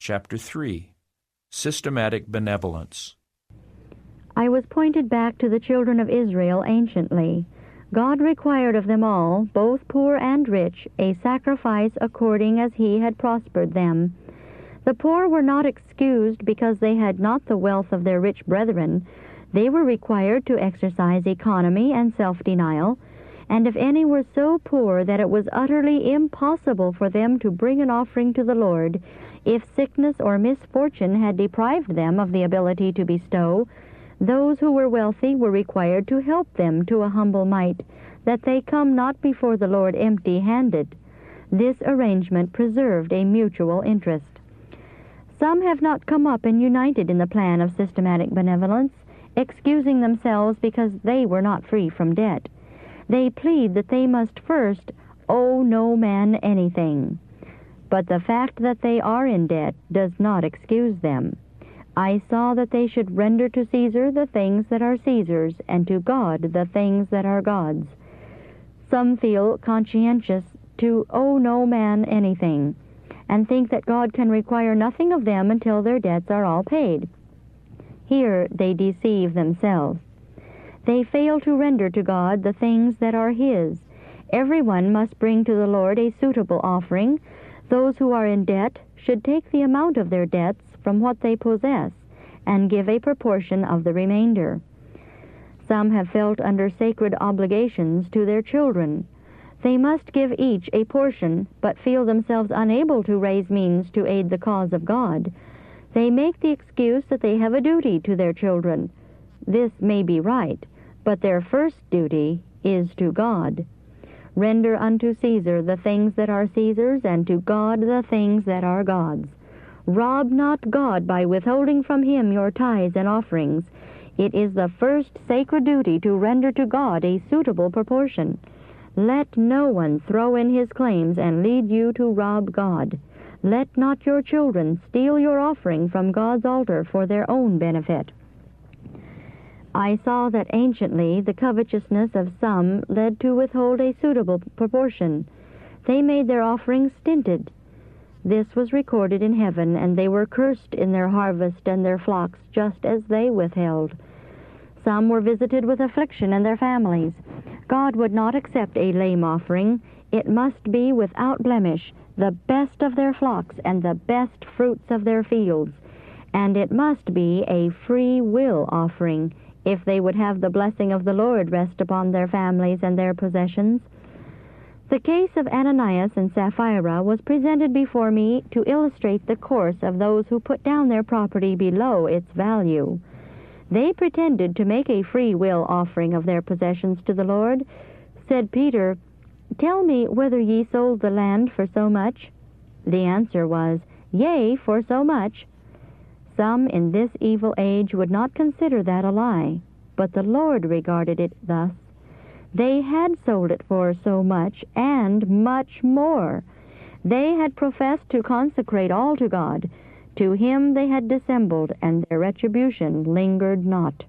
Chapter 3. Systematic Benevolence. I was pointed back to the children of Israel anciently. God required of them all, both poor and rich, a sacrifice according as he had prospered them. The poor were not excused because they had not the wealth of their rich brethren. They were required to exercise economy and self-denial, and if any were so poor that it was utterly impossible for them to bring an offering to the Lord, if sickness or misfortune had deprived them of the ability to bestow, those who were wealthy were required to help them to a humble mite, that they come not before the Lord empty-handed. This arrangement preserved a mutual interest. Some have not come up and united in the plan of systematic benevolence, excusing themselves because they were not free from debt. They plead that they must first owe no man anything. But the fact that they are in debt does not excuse them. I saw that they should render to Caesar the things that are Caesar's, and to God the things that are God's. Some feel conscientious to owe no man anything, and think that God can require nothing of them until their debts are all paid. Here they deceive themselves. They fail to render to God the things that are His. Everyone must bring to the Lord a suitable offering. Those who are in debt should take the amount of their debts from what they possess, and give a proportion of the remainder. Some have felt under sacred obligations to their children. They must give each a portion, but feel themselves unable to raise means to aid the cause of God. They make the excuse that they have a duty to their children. This may be right, but their first duty is to God. Render unto Caesar the things that are Caesar's, and to God the things that are God's. Rob not God by withholding from him your tithes and offerings. It is the first sacred duty to render to God a suitable proportion. Let no one throw in his claims and lead you to rob God. Let not your children steal your offering from God's altar for their own benefit. I saw that anciently the covetousness of some led to withhold a suitable proportion. They made their offerings stinted. This was recorded in heaven, and they were cursed in their harvest and their flocks, just as they withheld. Some were visited with affliction in their families. God would not accept a lame offering. It must be without blemish, the best of their flocks and the best fruits of their fields. And it must be a free will offering, if they would have the blessing of the Lord rest upon their families and their possessions. The case of Ananias and Sapphira was presented before me to illustrate the course of those who put down their property below its value. They pretended to make a free will offering of their possessions to the Lord. Said Peter, "Tell me whether ye sold the land for so much?" The answer was, "Yea, for so much." Some in this evil age would not consider that a lie, but the Lord regarded it thus. They had sold it for so much, and much more. They had professed to consecrate all to God. To Him they had dissembled, and their retribution lingered not.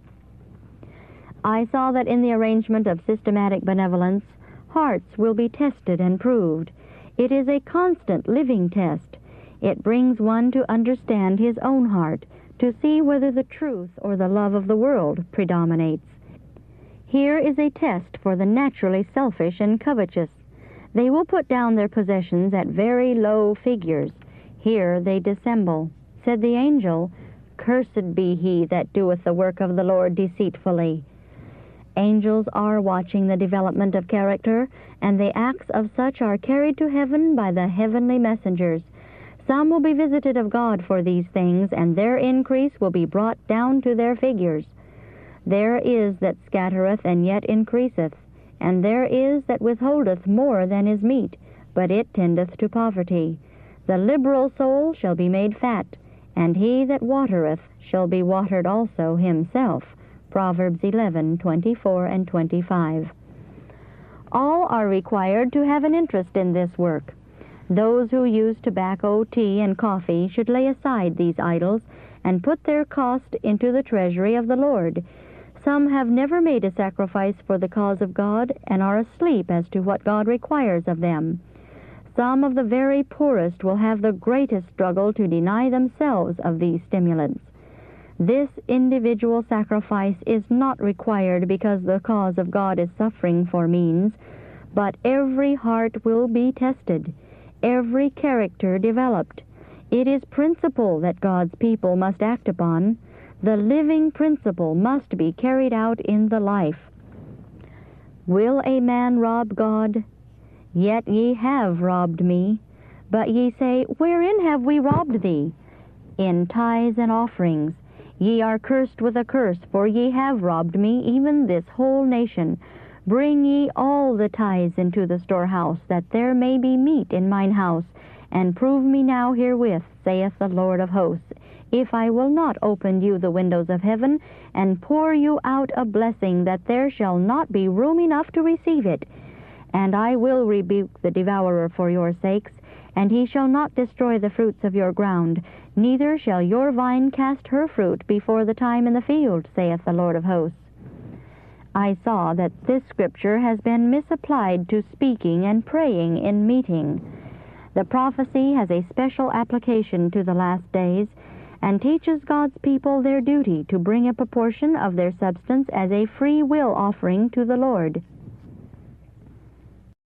I saw that in the arrangement of systematic benevolence, hearts will be tested and proved. It is a constant living test. It brings one to understand his own heart, to see whether the truth or the love of the world predominates. Here is a test for the naturally selfish and covetous. They will put down their possessions at very low figures. Here they dissemble. Said the angel, "Cursed be he that doeth the work of the Lord deceitfully." Angels are watching the development of character, and the acts of such are carried to heaven by the heavenly messengers. Some will be visited of God for these things, and their increase will be brought down to their figures. There is that scattereth and yet increaseth, and there is that withholdeth more than is meet, but it tendeth to poverty. The liberal soul shall be made fat, and he that watereth shall be watered also himself. Proverbs 11:24 and 25. All are required to have an interest in this work. Those who use tobacco, tea, and coffee should lay aside these idols and put their cost into the treasury of the Lord. Some have never made a sacrifice for the cause of God and are asleep as to what God requires of them. Some of the very poorest will have the greatest struggle to deny themselves of these stimulants. This individual sacrifice is not required because the cause of God is suffering for means, but every heart will be tested, every character developed. It is principle that God's people must act upon. The living principle must be carried out in the life. Will a man rob God? Yet ye have robbed me. But ye say, Wherein have we robbed thee? In tithes and offerings. Ye are cursed with a curse, for ye have robbed me, even this whole nation. Bring ye all the tithes into the storehouse, that there may be meat in mine house, and prove me now herewith, saith the Lord of hosts, if I will not open you the windows of heaven, and pour you out a blessing, that there shall not be room enough to receive it. And I will rebuke the devourer for your sakes, and he shall not destroy the fruits of your ground, neither shall your vine cast her fruit before the time in the field, saith the Lord of hosts. I saw that this scripture has been misapplied to speaking and praying in meeting. The prophecy has a special application to the last days, and teaches God's people their duty to bring a proportion of their substance as a free will offering to the Lord.